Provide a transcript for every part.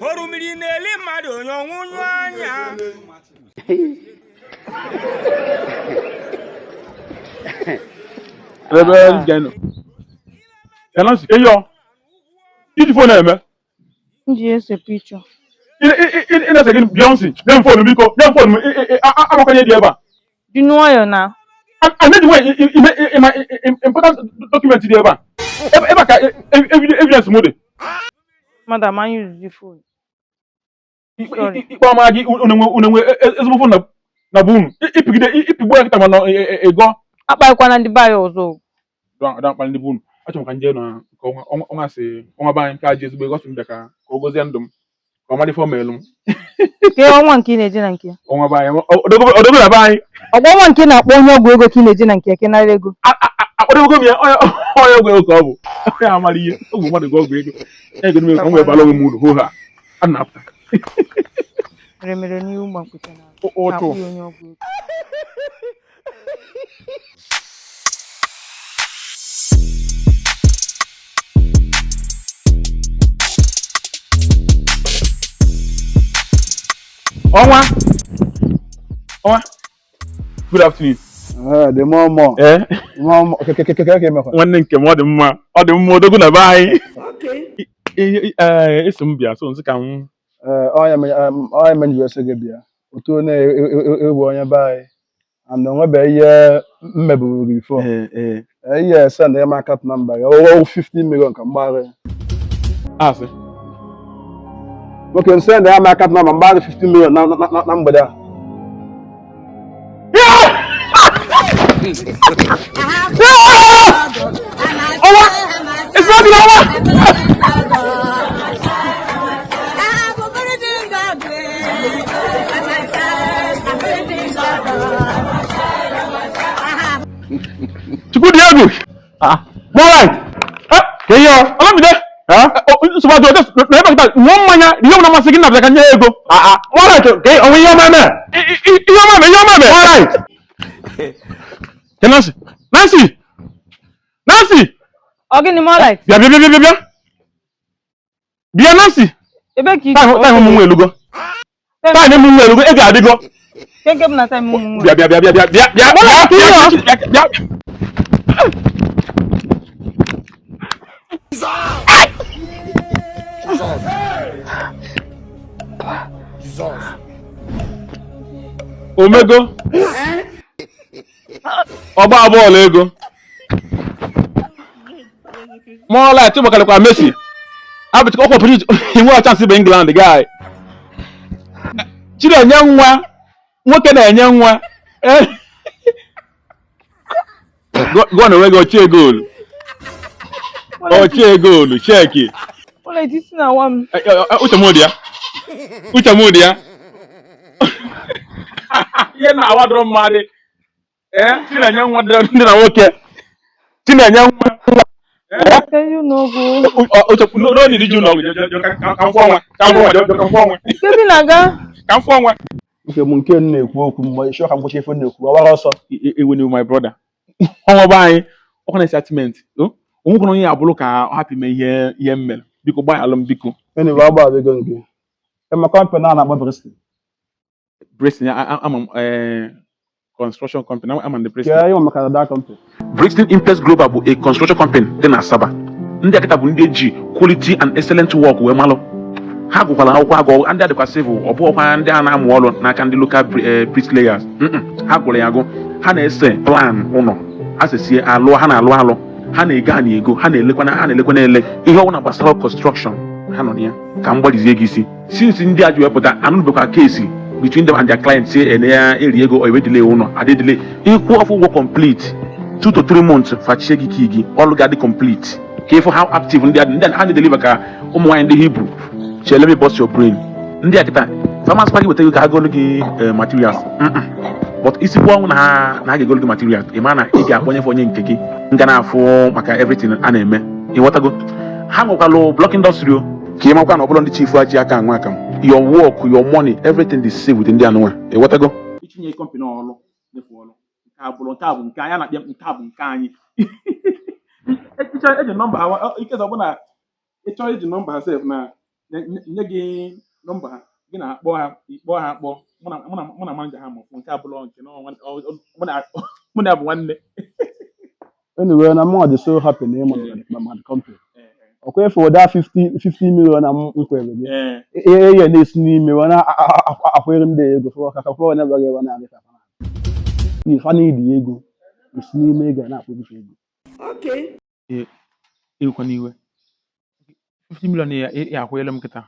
Orumiri na-eli mmadụ onye ọnwụnwụ anya. Reverend Geno. Elansi, eyo. Iji phone eme. Nji ese picture. Ina se gini Beyonce. Dem phone biko. Dem phone amakanye di eba. You know why now? I need way important document di eba. Eba ka evidence mo de. Madam, I use the phone. Sorry. Ikpo amagi unenwe ezigbo phone na boom. Ipigbo ya kita ma no ego. Akpa ikwa na ndi buy ozo. Dan kpali ndị bunu achọrọ ka nje na nke ọnwa si ọnwa banyị nke aji ezigbo egosi mbe ka o gozie ndụ m ka ọ malite fọm elu m Ke ọnwa nke na-eje na nke ọnwa banyị odogo na banyị ọgwa ọnwa nke na-akpọ onye ọgwụ ego ka ị na-eje na nke ke nara ego akpọdogo m ya onye ọgwụ ego ka ọ bụ onye amara ihe ogwu mmadụ ga ọgwụ ego ya ego n'ime ka m wee bala onwe m uru hụ ha a na-apụta mere n'ihu mgbakwute na ụtụ onye ọgwụ ego Ọnwa good afternoon. The more. Okay, nwanne nke m ọ dị mma odogo na be anyị eso m bịa so nsị ka m onye menji ese gị bịa otu na-ewu onye be anyị and onwebe ihe mmeburu gị bifo ihe send ya ma kat namba ya o 15 million ka mgbagha asị nwoke send ya ma kat namba mgbagha 15 million na mgbede a it's not gonna Chukwu dị egwu. More right. Ke yo, ala mi de. So ba do this. Na ebe kita nwo mmanya, ihe na masị gị na ka nye ego. More right. Ke onwe ihe ọma me. Ihe ọma me. More right. Ke Nancy. Ogini more right. Bịa. Bịa Nancy. Ebe ki. Time mu elugo. Time mu elugo ego adigo. Kenke na time mu. Bịa. Jesus. Omego. Ọgba bọọlụ ego. More like to bakala Messi. Abit ko put inwe chance be England guy. Chiri enye nwa. Nwoke na enye nwa. Go na we go che goal. Che goal, check it. Ole this na one. Uche modia. Ye na awadro mmade. Chiri enye nwa ndị na nwoke. Chiri enye nwa. You know go. No need you know. Come forward. Kebi naga. Come forward. nke m nke na-ekwu okwu mgbe ịchọ ka m gbochi ife na-ekwu ọwara ọsọ ewe my brother ọnwa ba anyị ọkụ na statement onwekwana onye abụrụ ka ọ hapụ ime ihe mmere biko gbaa alụm biko enyi agba ego nke ema company a na-akpọ Bristol ama construction company ama the Bristol ya maka that company Bristol Impes Global bụ a construction company dị na Asaba ndị akịta bụ ndị eji quality and excellent work wee malụ ha gụkwara akwụkwọ agụ ndị adịkwa civil ọ bụghịkwa ndị a na-amụ ọrụ n'aka ndị local bricklayers ha gụrụ ya agụ ha na-ese plan ụlọ ha sesie alụ ha na-alụ ha na-ego a na-ego ha na-elekwa na-ele ihe ọbụla gbasara construction ha nọ ya ka m gbadizie gị isi since ndị a ji wepụta anụbekwa kesi between them and their clients say ya eri ego o delay ụlọ adịdịle ịkwụ ọfụ ụgwọ complete 2 to 3 months fachie gị ka gị ọrụ ga dị complete ka ịfụ how active ndị a na-edeliver ka ụmụ nwaanyị ndị Hebrew. Let me bust your brain. Ndị akịta farmers party wetara ka ha golu gị materials but isi kwuo na ha ga-egolu gị materials ị ma na ị ga-akpọnye onye nke gị nga na-afụ maka everything a na-eme ịghọtago ha nwekwalụ block industry ka ị makwa na ọ bụla ndị chief aji aka anwa aka your work your money everything is saved with ndị anụnwa ịghọtago itinye company ọrụ nefu ọrụ nke abụrụ nke abụ nke anyị na-akpịa nke abụ nke anyị eji nọmba ha ikezi ọbụla ịchọrọ iji nọmba ha sef na nye gị nọmba ha gị na-akpọ ha akpọ mụ na manager ha ma nke abụlọ nke mụ na bụ nwanne. Anyway, na mụ dị so happy na ịma ma the company. Ọkwa efu ụda 50 million na nkwere gị. Ihe na-esi n'ime wee na-akwere ndị ego fọ ka fọ onye bara ewe na-arị ka fana. Ife na-edi ego esi n'ime ego na-akwere ego. Okay. Ewekwa n'iwe. 50 million ya akwụnyela m kịta.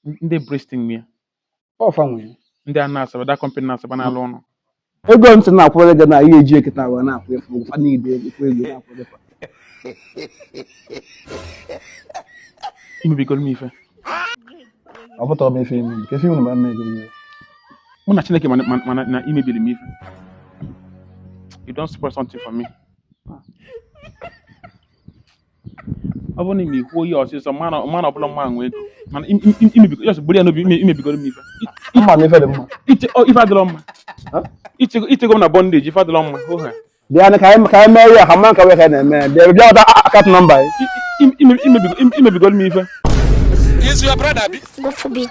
Ndị Bristol m ya. Ọ fanwe. Ndị a na-asaba da company na-asaba na-alụ ọnụ. Ego ntị na-akwụnyere gị na ihe eji ekịta wee na-akwụ efu fa na-edi ego na-akwụnyere fa. Imebigoro m ife. Ọ pụtara m ife ime nke film na eme ego ihe. Mụ na Chineke mana na imebiri m ife. You don't spoil something for me. Ọ bụrụ na ime ikwuo ihe ọsịsọ mana ọbụla mma nwe ego mana bụrụ ya n'obi imebigoro m ife. Mma na ife dị mma. Ife adịrọ mma. Ichego m na bondage ife adịrọ mma. Ohe. Bịa ka anyị mee ya ka mma nka wee ka na-eme. Bịa ọta account number ya. Imebigoro m ife. Is your brother? Go for it.